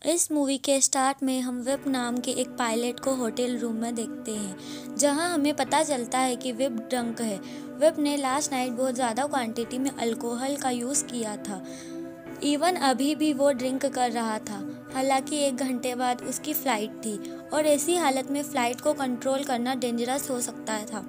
इस मूवी के स्टार्ट में हम विप नाम के एक पायलट को होटल रूम में देखते हैं, जहां हमें पता चलता है कि विप ड्रंक है। विप ने लास्ट नाइट बहुत ज़्यादा क्वांटिटी में अल्कोहल का यूज़ किया था। इवन अभी भी वो ड्रिंक कर रहा था। हालांकि 1 घंटे बाद उसकी फ़्लाइट थी और ऐसी हालत में फ़्लाइट को कंट्रोल करना डेंजरस हो सकता था।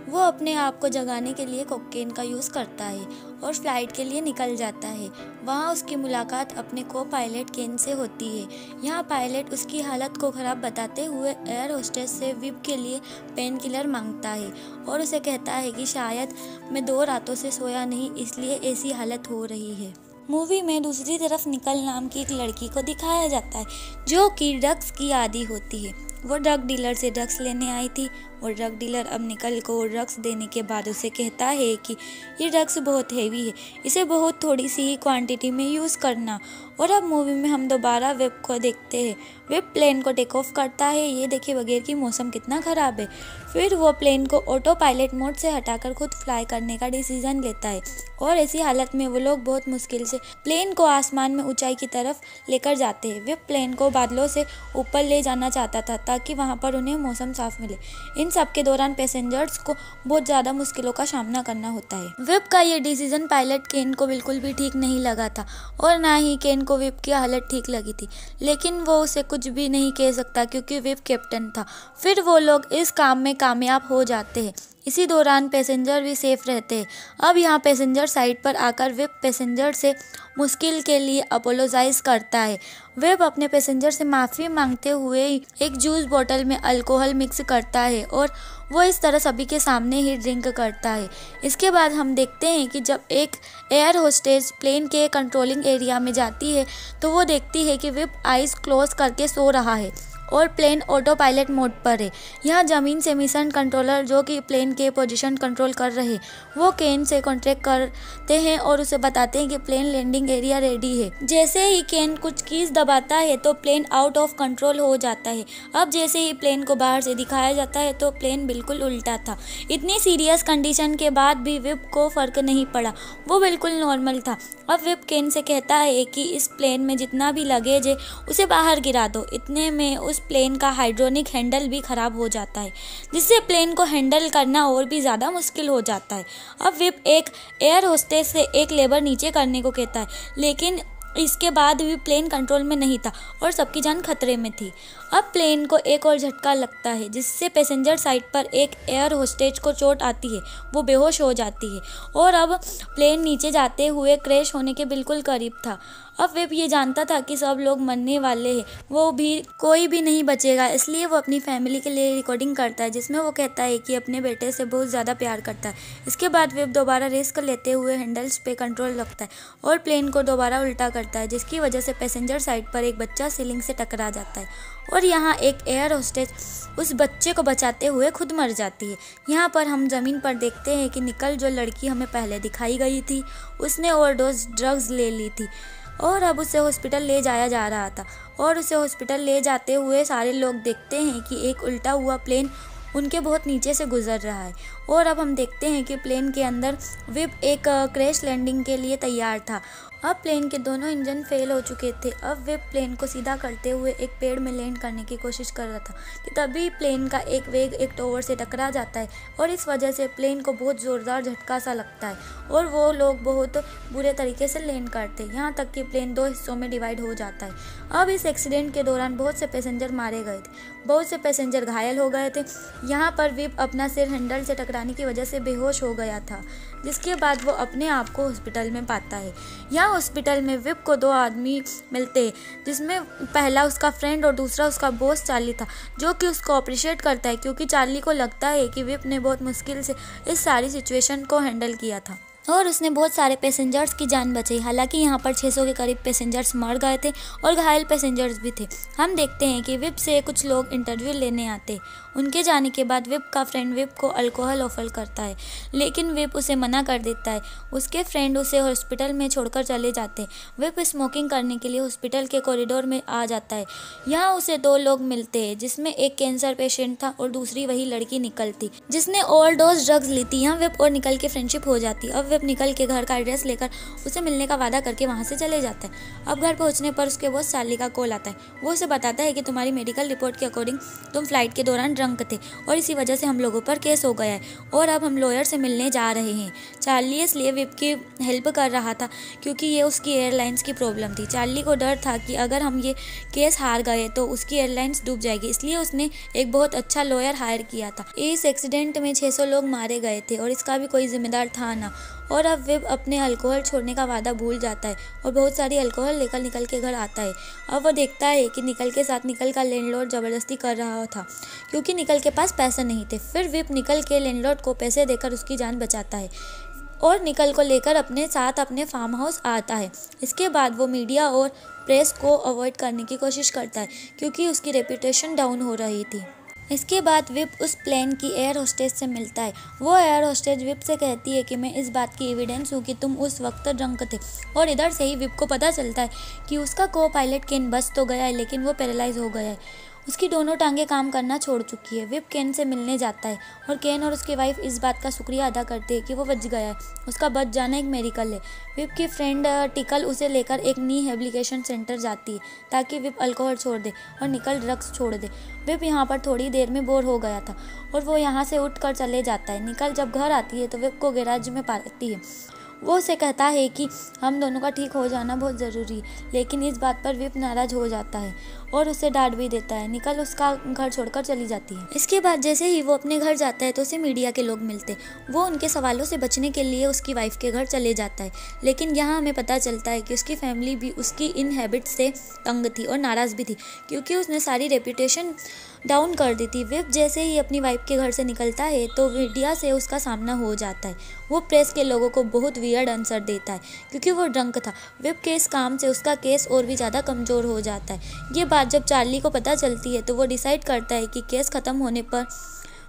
वो अपने आप को जगाने के लिए कोकेन का यूज़ करता है और फ़्लाइट के लिए निकल जाता है। वहाँ उसकी मुलाकात अपने को पायलट केन से होती है। यहाँ पायलट उसकी हालत को ख़राब बताते हुए एयर होस्टेस से विप के लिए पेन किलर मांगता है और उसे कहता है कि शायद मैं 2 रातों से सोया नहीं, इसलिए ऐसी हालत हो रही है। मूवी में दूसरी तरफ निकल नाम की एक लड़की को दिखाया जाता है, जो कि ड्रग्स की आदी होती है। वो ड्रग डीलर से ड्रग्स लेने आई थी और ड्रग डीलर अब निकल को ड्रग्स देने के बाद उसे कहता है कि ये ड्रग्स बहुत हेवी है, इसे बहुत थोड़ी सी ही क्वांटिटी में यूज़ करना। और अब मूवी में हम दोबारा विप को देखते हैं। विप प्लेन को टेक ऑफ करता है। ये देखिए बगैर की मौसम कितना ख़राब है। फिर वो प्लेन को ऑटो पायलट मोड से हटाकर खुद फ्लाई करने का डिसीजन लेता है और ऐसी हालत में वो लोग बहुत मुश्किल से प्लेन को आसमान में ऊंचाई की तरफ लेकर जाते हैं। विप प्लेन को बादलों से ऊपर ले जाना चाहता था ताकि वहाँ पर उन्हें मौसम साफ मिले। इन सब के दौरान पैसेंजर्स को बहुत ज़्यादा मुश्किलों का सामना करना होता है। विप का ये डिसीजन पायलट केन को बिल्कुल भी ठीक नहीं लगा था और ना ही केन को विप की हालत ठीक लगी थी, लेकिन वो उसे कुछ भी नहीं कह सकता क्योंकि विप कैप्टन था। फिर वो लोग इस काम में कामयाब हो जाते हैं। इसी दौरान पैसेंजर भी सेफ रहते हैं। अब यहाँ पैसेंजर साइड पर आकर विप पैसेंजर से मुश्किल के लिए अपोलोजाइज करता है। विप अपने पैसेंजर से माफ़ी मांगते हुए एक जूस बोतल में अल्कोहल मिक्स करता है और वो इस तरह सभी के सामने ही ड्रिंक करता है। इसके बाद हम देखते हैं कि जब एक एयर होस्टेस प्लेन के कंट्रोलिंग एरिया में जाती है तो वो देखती है कि विप आइज़ क्लोज करके सो रहा है और प्लेन ऑटो पायलट मोड पर है। यहाँ ज़मीन से मिशन कंट्रोलर जो कि प्लेन के पोजीशन कंट्रोल कर रहे, वो केन से कॉन्ट्रैक्ट करते हैं और उसे बताते हैं कि प्लेन लैंडिंग एरिया रेडी है। जैसे ही केन कुछ कीज दबाता है तो प्लेन आउट ऑफ कंट्रोल हो जाता है। अब जैसे ही प्लेन को बाहर से दिखाया जाता है तो प्लेन बिल्कुल उल्टा था। इतनी सीरियस कंडीशन के बाद भी विप को फ़र्क नहीं पड़ा, वो बिल्कुल नॉर्मल था। अब विप केन से कहता है कि इस प्लेन में जितना भी लगेज है उसे बाहर गिरा दो। इतने में उस प्लेन का हाइड्रोनिक हैंडल भी ख़राब हो जाता है, जिससे प्लेन को हैंडल करना और भी ज़्यादा मुश्किल हो जाता है। अब विप एक एयर होस्टेस से एक लेबर नीचे करने को कहता है, लेकिन इसके बाद भी प्लेन कंट्रोल में नहीं था और सबकी जान खतरे में थी। अब प्लेन को एक और झटका लगता है, जिससे पैसेंजर साइड पर एक एयर होस्टेज को चोट आती है। वो बेहोश हो जाती है और अब प्लेन नीचे जाते हुए क्रैश होने के बिल्कुल करीब था। अब विप ये जानता था कि सब लोग मरने वाले हैं, वो भी कोई भी नहीं बचेगा, इसलिए वो अपनी फैमिली के लिए रिकॉर्डिंग करता है जिसमें वो कहता है कि अपने बेटे से बहुत ज़्यादा प्यार करता है। इसके बाद विप दोबारा रिस्क लेते हुए हैंडल्स पे कंट्रोल रखता है और प्लेन को दोबारा उल्टा करता है, जिसकी वजह से पैसेंजर साइड पर एक बच्चा सीलिंग से टकरा जाता है और यहाँ एक एयर होस्टेज उस बच्चे को बचाते हुए खुद मर जाती है। यहाँ पर हम ज़मीन पर देखते हैं कि निकल, जो लड़की हमें पहले दिखाई गई थी, उसने ओवरडोज ड्रग्स ले ली थी और अब उसे हॉस्पिटल ले जाया जा रहा था और उसे हॉस्पिटल ले जाते हुए सारे लोग देखते हैं कि एक उल्टा हुआ प्लेन उनके बहुत नीचे से गुजर रहा है। और अब हम देखते हैं कि प्लेन के अंदर विप एक क्रैश लैंडिंग के लिए तैयार था। अब प्लेन के दोनों इंजन फेल हो चुके थे। अब विप प्लेन को सीधा करते हुए एक पेड़ में लैंड करने की कोशिश कर रहा था कि तभी प्लेन का एक वेग एक टॉवर से टकरा जाता है और इस वजह से प्लेन को बहुत ज़ोरदार झटका सा लगता है और वो लोग बहुत बुरे तरीके से लैंड करते हैं, यहाँ तक कि प्लेन 2 हिस्सों में डिवाइड हो जाता है। अब इस एक्सीडेंट के दौरान बहुत से पैसेंजर मारे गए थे, बहुत से पैसेंजर घायल हो गए थे। यहाँ पर विप अपना सिर हैंडल से टकराने की वजह से बेहोश हो गया था, जिसके बाद वो अपने आप को हॉस्पिटल में पाता है। यहाँ हॉस्पिटल में विप को 2 आदमी मिलते हैं, जिसमें पहला उसका फ्रेंड और दूसरा उसका बॉस चार्ली था, जो कि उसको अप्रिशिएट करता है क्योंकि चार्ली को लगता है कि विप ने बहुत मुश्किल से इस सारी सिचुएशन को हैंडल किया था और उसने बहुत सारे पैसेंजर्स की जान बचाई। हालांकि यहाँ पर 600 के करीब पैसेंजर्स मर गए थे और घायल पैसेंजर्स भी थे। हम देखते हैं कि विप से कुछ लोग इंटरव्यू लेने आते। उनके जाने के बाद विप का फ्रेंड विप को अल्कोहल ऑफर करता है, लेकिन विप उसे मना कर देता है। उसके फ्रेंड उसे हॉस्पिटल में छोड़कर चले जाते हैं। विप स्मोकिंग करने के लिए हॉस्पिटल के कॉरिडोर में आ जाता है। यहाँ उसे 2 लोग मिलते हैं, जिसमें एक कैंसर पेशेंट था और दूसरी वही लड़की निकल थी, जिसने ओवरडोज ड्रग्स ली थी। यहाँ विप और निकल की फ्रेंडशिप हो जाती है। अब विप निकल के घर का एड्रेस लेकर उसे मिलने का वादा करके वहाँ से चले जाता है। अब घर पहुँचने पर उसके बॉस चार्ली का कॉल आता है। वो उसे बताता है कि तुम्हारी मेडिकल रिपोर्ट के अकॉर्डिंग तुम फ्लाइट के दौरान ड्रंक थे और इसी वजह से हम लोगों पर केस हो गया है और अब हम लॉयर से मिलने जा रहे हैं। चार्ली इसलिए विप की हेल्प कर रहा था क्योंकि ये उसकी एयरलाइंस की प्रॉब्लम थी। चार्ली को डर था कि अगर हम ये केस हार गए तो उसकी एयरलाइंस डूब जाएगी, इसलिए उसने एक बहुत अच्छा लॉयर हायर किया था। इस एक्सीडेंट में 600 लोग मारे गए थे और इसका भी कोई जिम्मेदार था ना। और अब विप अपने अल्कोहल छोड़ने का वादा भूल जाता है और बहुत सारी अल्कोहल लेकर निकल के घर आता है। अब वो देखता है कि निकल के साथ निकल का लैंडलॉर्ड ज़बरदस्ती कर रहा था क्योंकि निकल के पास पैसे नहीं थे। फिर विप निकल के लैंडलॉर्ड को पैसे देकर उसकी जान बचाता है और निकल को लेकर अपने साथ अपने फार्म हाउस आता है। इसके बाद वो मीडिया और प्रेस को अवॉइड करने की कोशिश करता है क्योंकि उसकी रेपुटेशन डाउन हो रही थी। इसके बाद विप उस प्लेन की एयर होस्टेस से मिलता है। वो एयर होस्टेस विप से कहती है कि मैं इस बात की एविडेंस हूँ कि तुम उस वक्त ड्रंक थे। और इधर से ही विप को पता चलता है कि उसका को पायलट केन बच तो गया है लेकिन वो पैरालाइज हो गया है, उसकी दोनों टांगें काम करना छोड़ चुकी है। विप केन से मिलने जाता है और केन और उसकी वाइफ इस बात का शुक्रिया अदा करते हैं कि वो बच गया है, उसका बच जाना एक मेरिकल है। विप की फ्रेंड टिकल उसे लेकर एक नी रिहैबिलिटेशन सेंटर जाती है ताकि विप अल्कोहल छोड़ दे और निकल ड्रग्स छोड़ दे। विप यहाँ पर थोड़ी देर में बोर हो गया था और वो यहाँ से उठ कर चले जाता है। निकल जब घर आती है तो विप को गैराज में पाती है। वो उसे कहता है कि हम दोनों का ठीक हो जाना बहुत ज़रूरी है, लेकिन इस बात पर विप नाराज़ हो जाता है और उसे डांट भी देता है। निकल उसका घर छोड़कर चली जाती है। इसके बाद जैसे ही वो अपने घर जाता है तो उसे मीडिया के लोग मिलते। वो उनके सवालों से बचने के लिए उसकी वाइफ के घर चले जाता है, लेकिन यहाँ हमें पता चलता है कि उसकी फैमिली भी उसकी इन हैबिट्स से तंग थी और नाराज़ भी थी क्योंकि उसने सारी रेपुटेशन डाउन कर दी थी। विप जैसे ही अपनी वाइफ के घर से निकलता है तो मीडिया से उसका सामना हो जाता है। वो प्रेस के लोगों को बहुत वियर्ड आंसर देता है क्योंकि वो ड्रंक था। विप के इस काम से उसका केस और भी ज़्यादा कमज़ोर हो जाता है। ये बात जब चार्ली को पता चलती है तो वो डिसाइड करता है कि केस ख़त्म होने पर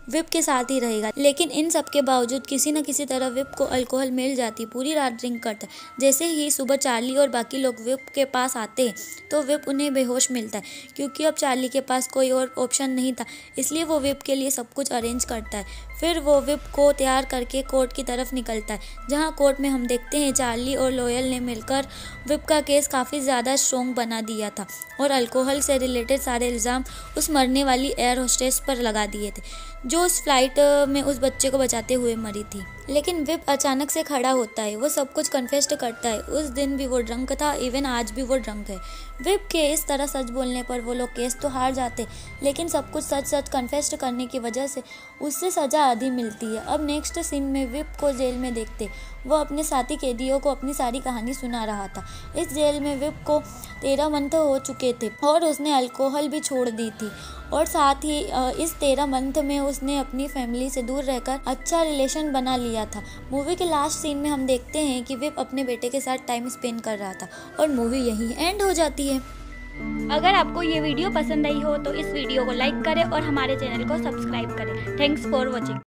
विप के साथ ही रहेगा, लेकिन इन सब के बावजूद किसी न किसी तरह विप को अल्कोहल मिल जाती। पूरी रात ड्रिंक करता है। जैसे ही सुबह चार्ली और बाकी लोग विप के पास आते हैं तो विप उन्हें बेहोश मिलता है क्योंकि अब चार्ली के पास कोई और ऑप्शन नहीं था, इसलिए वो विप के लिए सब कुछ अरेंज करता है। फिर वो विप को तैयार करके कोर्ट की तरफ निकलता है, जहाँ कोर्ट में हम देखते हैं चार्ली और लोयल ने मिलकर विप का केस काफ़ी ज़्यादा स्ट्रॉन्ग बना दिया था और अल्कोहल से रिलेटेड सारे इल्ज़ाम उस मरने वाली एयर होस्टेस पर लगा दिए थे जो उस फ्लाइट में उस बच्चे को बचाते हुए मरी थी। लेकिन विप अचानक से खड़ा होता है। वो सब कुछ कन्फेस्ट करता है। उस दिन भी वो ड्रंक था, इवन आज भी वो ड्रंक है। विप के इस तरह सच बोलने पर वो लोग केस तो हार जाते, लेकिन सब कुछ सच सच कन्फेस्ट करने की वजह से उससे सज़ा आधी मिलती है। अब नेक्स्ट सीन में विप को जेल में देखते। वो अपने साथी कैदियों को अपनी सारी कहानी सुना रहा था। इस जेल में विप को 13 मंथ हो चुके थे और उसने अल्कोहल भी छोड़ दी थी और साथ ही इस 13 मंथ में उसने अपनी फैमिली से दूर रहकर अच्छा रिलेशन बना लिया था। मूवी के लास्ट सीन में हम देखते हैं कि विप अपने बेटे के साथ टाइम स्पेंड कर रहा था और मूवी यहीं एंड हो जाती है। अगर आपको ये वीडियो पसंद आई हो तो इस वीडियो को लाइक करें और हमारे चैनल को सब्सक्राइब करें। Thanks for watching.